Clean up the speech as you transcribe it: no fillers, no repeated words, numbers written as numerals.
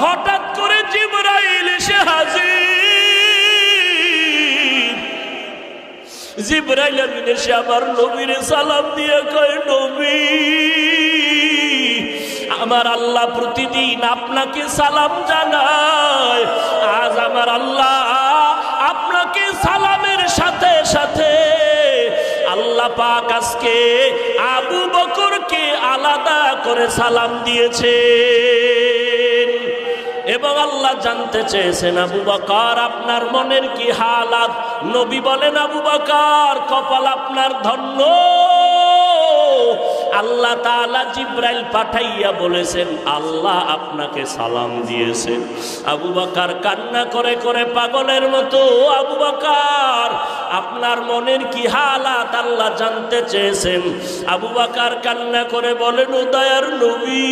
হঠাৎ করে জিবরাইল এসে হাজির। জিবরাইল আমিন এসে আমার নবীর সালাম দিয়ে কয়, নবী আমার আল্লাহ প্রতিদিন আপনাকে সালাম জানায়, আজ আমার আল্লাহ আপনাকে সালামের সাথে সাথে আল্লাহ পাক আজকে আবু বকরকে আলাদা করে সালাম দিয়েছে। এবং আল্লাহ জানতে চেয়েছেন, আবু বকর আপনার মনের কি হালাত? নবী বলেন, আবু বকর কপাল আপনার ধন্য, আল্লাহ তাআলা জিবরাইল পাঠাইয়া বলেছেন আল্লাহ আপনাকে সালাম দিয়েছেন। আবু বকর কান্না করে করে পাগলের মতো, আবু বকর আপনার মনের কি হালাত আল্লাহ জানতে চেয়েছেন। আবু বকর কান্না করে বলেন, ও দয়ার নবী